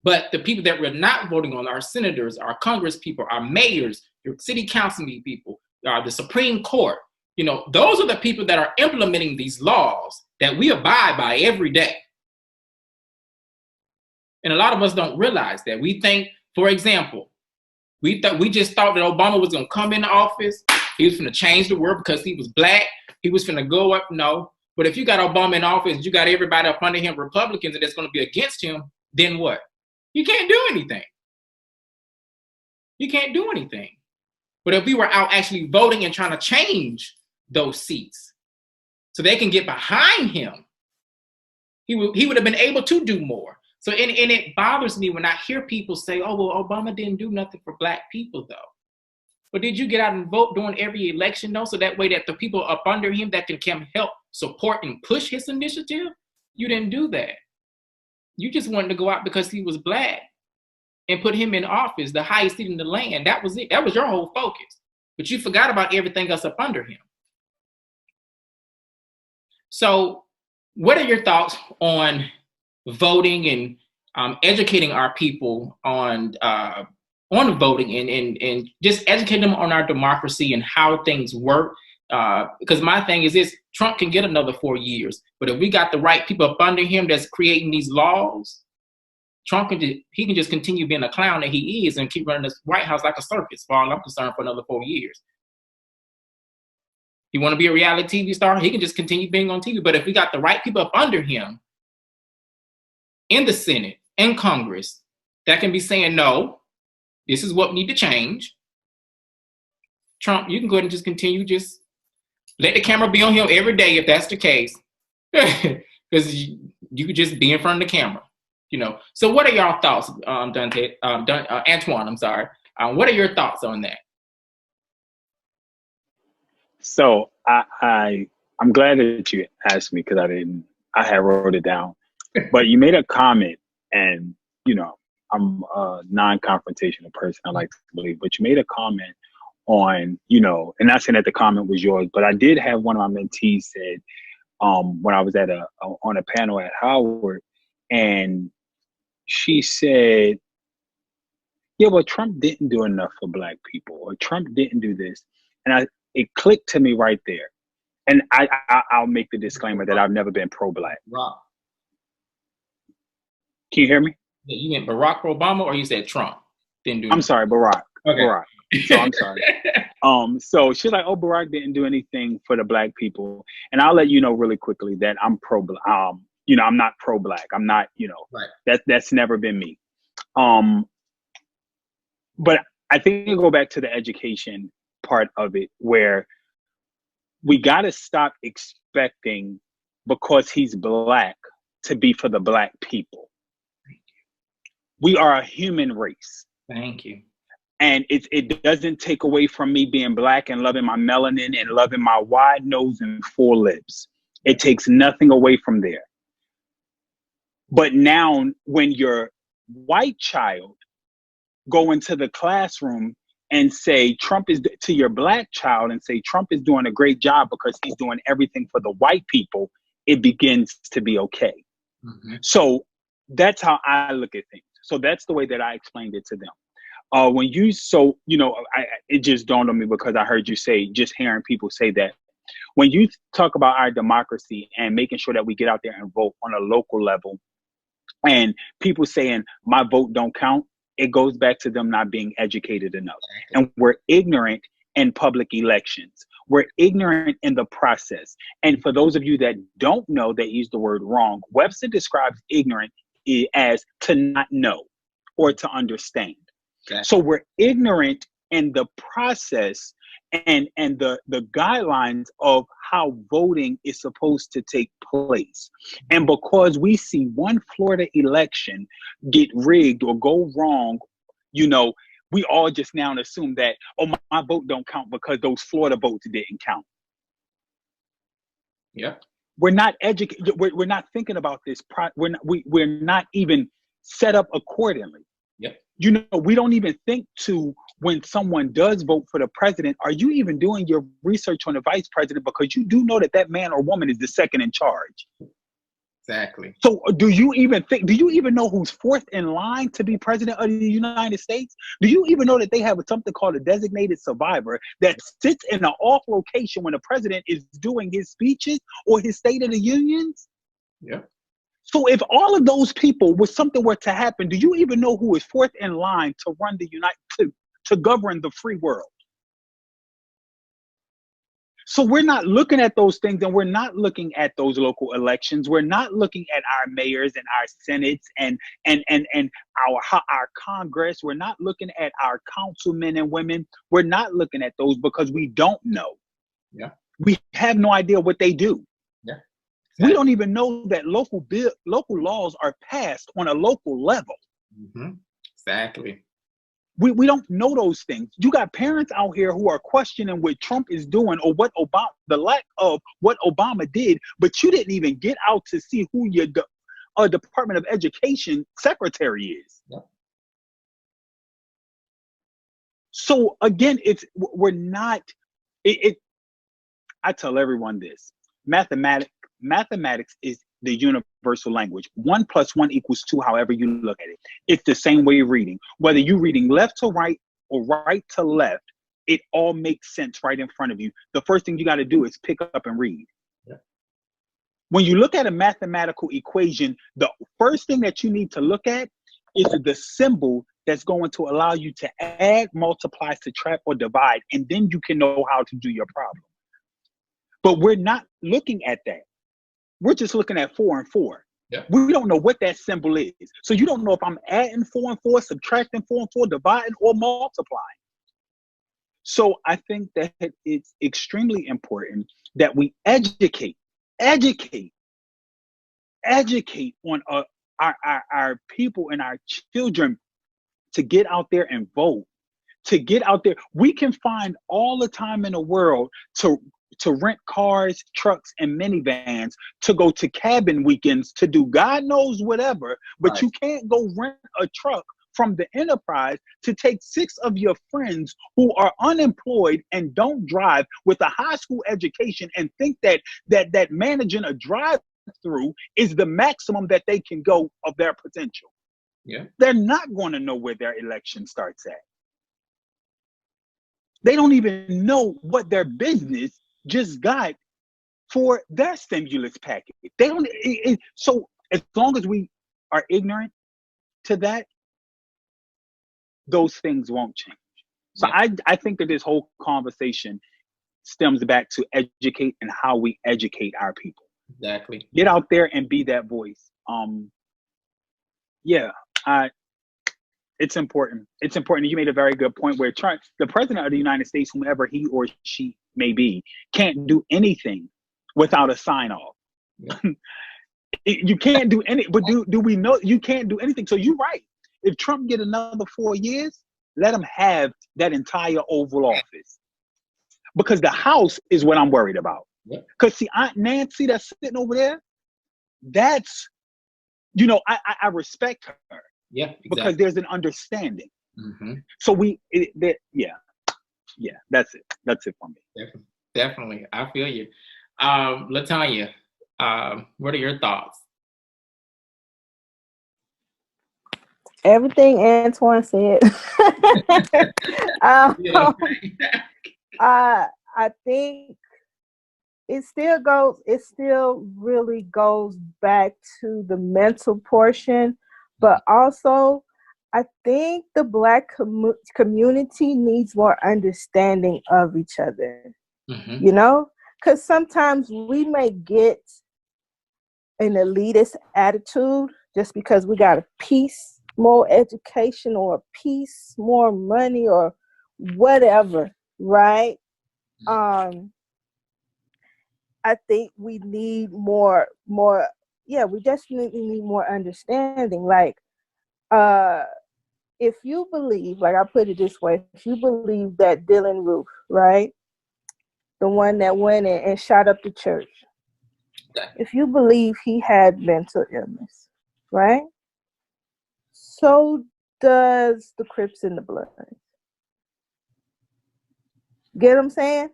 But the people that we're not voting on, our senators, our Congress people, our mayors, your city council people, the Supreme Court, those are the people that are implementing these laws that we abide by every day. And a lot of us don't realize that. We think, for example, we just thought that Obama was going to come into office. He was going to change the world because he was black. He was going to go up. No. But if you got Obama in office, you got everybody up under him, Republicans, and that's going to be against him, then what? You can't do anything. You can't do anything. But if we were out actually voting and trying to change those seats so they can get behind him, he would have been able to do more. So, and it bothers me when I hear people say, oh, well, Obama didn't do nothing for black people, though. But did you get out and vote during every election, though, so that way that the people up under him that can help support and push his initiative? You didn't do that. You just wanted to go out because he was black and put him in office, the highest seat in the land. That was it. That was your whole focus. But you forgot about everything else up under him. So what are your thoughts on voting and educating our people on voting and just educating them on our democracy and how things work? Because my thing is this: Trump can get another 4 years, but if we got the right people up under him that's creating these laws, Trump can just continue being a clown that he is and keep running this White House like a circus, for all I'm concerned, for another 4 years. You want to be a reality TV star? He can just continue being on TV. But if we got the right people up under him in the Senate and Congress that can be saying, no, this is what we need to change. Trump, you can go ahead and just continue, just let the camera be on him every day if that's the case. Because you could just be in front of the camera, you know. So what are y'all thoughts, Antoine, I'm sorry. What are your thoughts on that? So I'm glad that you asked me, because I had wrote it down. But you made a comment, and, you know, I'm a non-confrontational person, I like to believe, but you made a comment on, you know, and not saying that the comment was yours, but I did have one of my mentees said, when I was on a panel at Howard, and she said, yeah, well, Trump didn't do enough for black people, or Trump didn't do this. And it clicked to me right there. And I'll make the disclaimer that I've never been pro-black. Rock. Can you hear me? Yeah, you meant Barack Obama, or you said Trump didn't do anything? I'm sorry, Barack. Okay. Barack. So I'm sorry. So she's like, oh, Barack didn't do anything for the black people. And I'll let you know really quickly that I'm pro-black. You know, I'm not pro-black. I'm not, you know, right. That's never been me. But I think you go back to the education part of it, where we got to stop expecting, because he's black, to be for the black people. We are a human race. Thank you. And it doesn't take away from me being black and loving my melanin and loving my wide nose and full lips. It takes nothing away from there. But now when your white child go into the classroom and say Trump is, to your black child, and say Trump is doing a great job because he's doing everything for the white people, it begins to be okay. Mm-hmm. So that's how I look at things. So that's the way that I explained it to them. It just dawned on me, because I heard you say, just hearing people say that, when you talk about our democracy and making sure that we get out there and vote on a local level, and people saying my vote don't count, it goes back to them not being educated enough. And we're ignorant in public elections. We're ignorant in the process. And for those of you that don't know, they use the word wrong. Webster describes ignorant as to not know or to understand. Okay. So we're ignorant in the process and the guidelines of how voting is supposed to take place. And because we see one Florida election get rigged or go wrong, you know, we all just now assume that, oh, my vote don't count because those Florida votes didn't count. Yeah. We're not educated. We're not thinking about this. We're not even set up accordingly. Yep. You know, we don't even think to, when someone does vote for the president, are you even doing your research on the vice president? Because you do know that man or woman is the second in charge. Exactly. So do you even know who's fourth in line to be president of the United States? Do you even know that they have something called a designated survivor that sits in an off location when the president is doing his speeches or his State of the Unions? Yeah. So if all of those people, with something were to happen, do you even know who is fourth in line to run the to govern the free world? So we're not looking at those things, and we're not looking at those local elections. We're not looking at our mayors and our senates and our Congress. We're not looking at our councilmen and women. We're not looking at those because we don't know. Yeah. We have no idea what they do. Yeah. Exactly. We don't even know that local laws are passed on a local level. Mm-hmm. Exactly. We don't know those things. You got parents out here who are questioning what Trump is doing or what the lack of what Obama did, but you didn't even get out to see who your Department of Education secretary is. Yeah. So again, I tell everyone this: mathematics is the universal language. 1 + 1 = 2, however you look at it. It's the same way of reading. Whether you're reading left to right or right to left, it all makes sense right in front of you. The first thing you got to do is pick up and read. Yeah. When you look at a mathematical equation, the first thing that you need to look at is the symbol that's going to allow you to add, multiply, subtract, or divide, and then you can know how to do your problem. But we're not looking at that. We're just looking at 4 and 4. Yeah. We don't know what that symbol is. So you don't know if I'm adding 4 and 4, subtracting 4 and 4, dividing, or multiplying. So I think that it's extremely important that we educate on our people and our children to get out there and vote, to get out there. We can find all the time in the world to rent cars, trucks, and minivans, to go to cabin weekends, to do God knows whatever, but right. You can't go rent a truck from the enterprise to take 6 of your friends who are unemployed and don't drive with a high school education and think that managing a drive-through is the maximum that they can go of their potential. Yeah. They're not going to know where their election starts at. They don't even know what their business just got for their stimulus package. They don't. So as long as we are ignorant to that, those things won't change. So yeah. I think that this whole conversation stems back to educate and how we educate our people. Exactly. Get out there and be that voice. It's important. It's important. You made a very good point where the president of the United States, whomever he or she may be, can't do anything without a sign off. Yeah. You can't do any, but do we know you can't do anything? So you're right. If Trump get another 4 years, let him have that entire Oval Office. Because the House is what I'm worried about. Because see, Aunt Nancy that's sitting over there, that's, I respect her. Yeah, exactly. Because there's an understanding. Mm-hmm. So that's it. That's it for me. Definitely. I feel you. Latonya, what are your thoughts? Everything Antoine said. I think it still really goes back to the mental portion, but also I think the Black community needs more understanding of each other, because sometimes we may get an elitist attitude just because we got a piece more education or a piece more money or whatever, right? I think we need more, we definitely need more understanding. Like, if you believe, like I put it this way, if you believe that Dylan Roof, right, the one that went in and shot up the church, if you believe he had mental illness, right, so does the Crips and the Bloods. Get what I'm saying?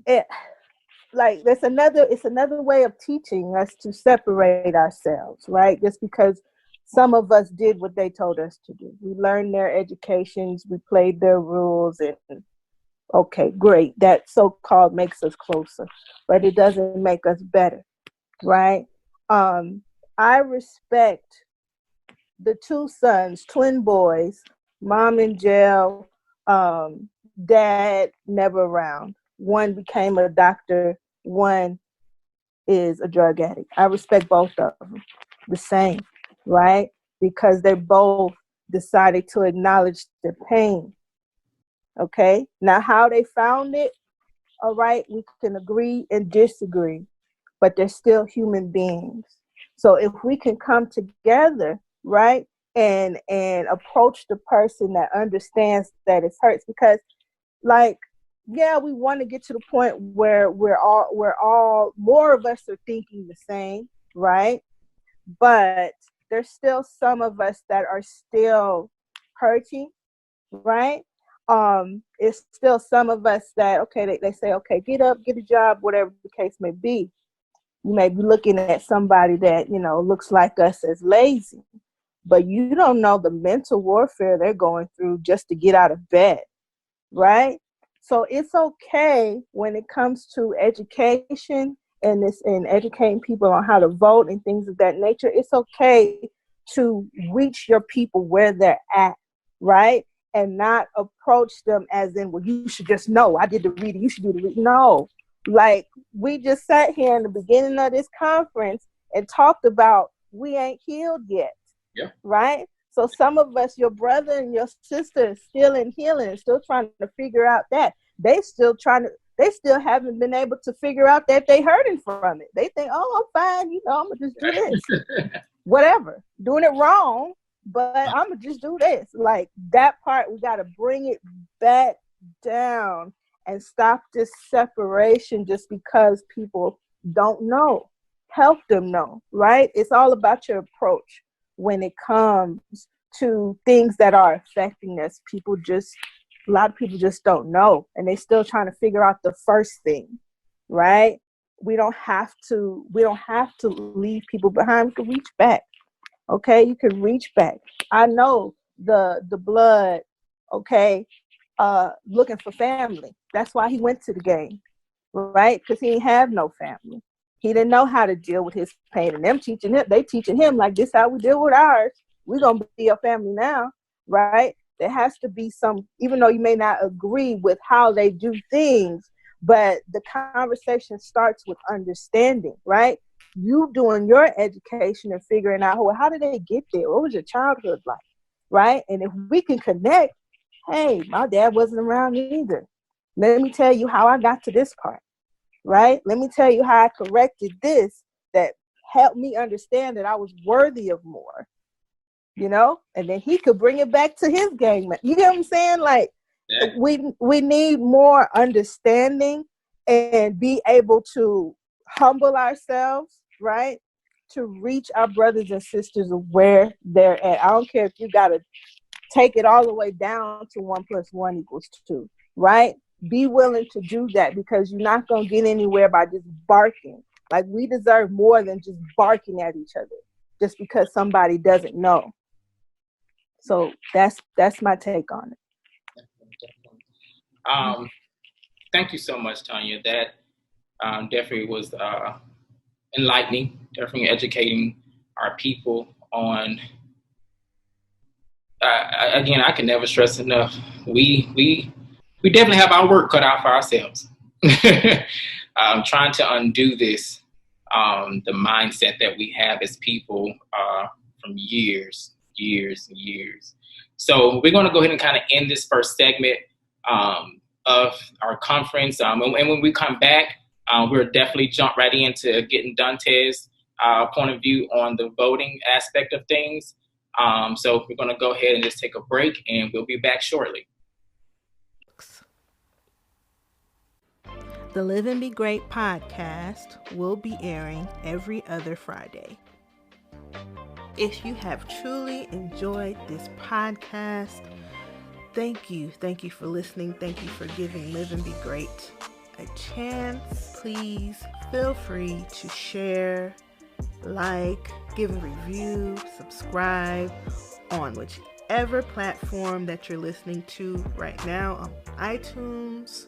It's another way of teaching us to separate ourselves, right? Just because some of us did what they told us to do. We learned their educations, we played their rules, and okay, great. That so-called makes us closer, but it doesn't make us better. right? I respect the two sons, twin boys, mom in jail, dad never around. One became a doctor, one is a drug addict. I respect both of them the same, right? Because they both decided to acknowledge the pain. Okay. Now, how they found it, all right, we can agree and disagree, but they're still human beings. So if we can come together, right, and approach the person that understands that it hurts, because like, yeah, we want to get to the point where we're all more of us are thinking the same, right? But there's still some of us that are still hurting, right? It's still some of us that, okay, they say, okay, get up, get a job, whatever the case may be. You may be looking at somebody that, looks like us as lazy, but you don't know the mental warfare they're going through just to get out of bed, right? So it's okay when it comes to education and educating people on how to vote and things of that nature. It's okay to reach your people where they're at, right? And not approach them as in, well, you should just know. I did the reading. You should do the reading. No, like we just sat here in the beginning of this conference and talked about we ain't healed yet, Yeah. right? So some of us, your brother and your sister, is still in healing, still trying to figure out that. They still haven't been able to figure out that they hurting from it. They think, oh, I'm fine, I'm gonna just do this. Whatever. Doing it wrong, but I'm gonna just do this. Like that part, we gotta bring it back down and stop this separation just because people don't know. Help them know, right? It's all about your approach when it comes to things that are affecting us. A lot of people just don't know, and they're still trying to figure out the first thing, right? We don't have to leave people behind. We can reach back. Okay, you can reach back. I know the blood, okay, looking for family. That's why he went to the game, right? Because he didn't have no family. He didn't know how to deal with his pain, and they teaching him like this how we deal with ours. We're gonna be your family now, right? There has to be some, even though you may not agree with how they do things, but the conversation starts with understanding, right? You doing your education and figuring out, well, how did they get there? What was your childhood like, right? And if we can connect, hey, my dad wasn't around either. Let me tell you how I got to this part, right? Let me tell you how I corrected this that helped me understand that I was worthy of more, and then he could bring it back to his gang. You get what I'm saying? Like, Yeah. we need more understanding and be able to humble ourselves, right? To reach our brothers and sisters of where they're at. I don't care if you got to take it all the way down to 1 + 1 = 2, right? Be willing to do that, because you're not going to get anywhere by just barking. Like, we deserve more than just barking at each other just because somebody doesn't know. So that's my take on it. Thank you so much, Tanya. That definitely was enlightening, definitely educating our people on. Again, I can never stress enough. We definitely have our work cut out for ourselves. Trying to undo this, the mindset that we have as people from years. So we're going to go ahead and kind of end this first segment of our conference. And when we come back, we'll definitely jump right into getting Dante's point of view on the voting aspect of things. So we're going to go ahead and just take a break, and we'll be back shortly. The Live and Be Great podcast will be airing every other Friday. If you have truly enjoyed this podcast, thank you. Thank you for listening. Thank you for giving Live and Be Great a chance. Please feel free to share, like, give a review, subscribe on whichever platform that you're listening to right now, on iTunes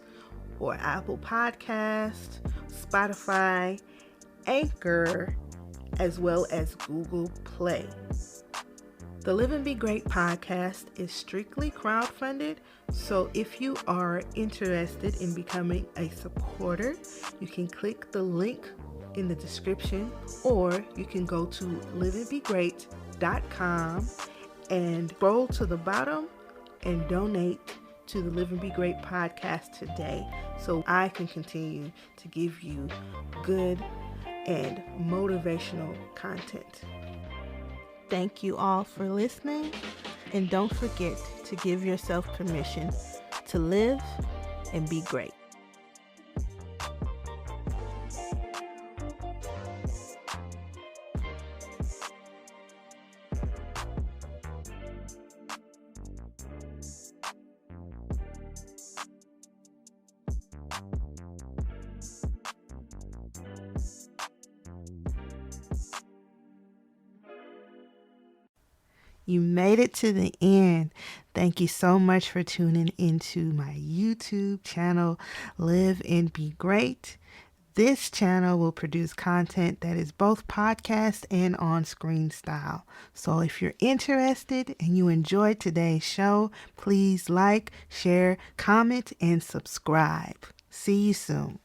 or Apple Podcast, Spotify, Anchor, as well as Google Play. The Live and Be Great podcast is strictly crowdfunded, so if you are interested in becoming a supporter, you can click the link in the description, or you can go to liveandbegreat.com and scroll to the bottom and donate to the Live and Be Great podcast today, so I can continue to give you good and motivational content. Thank you all for listening, and don't forget to give yourself permission to live and be great. You made it to the end. Thank you so much for tuning into my YouTube channel, Live and Be Great. This channel will produce content that is both podcast and on-screen style. So if you're interested and you enjoyed today's show, please like, share, comment, and subscribe. See you soon.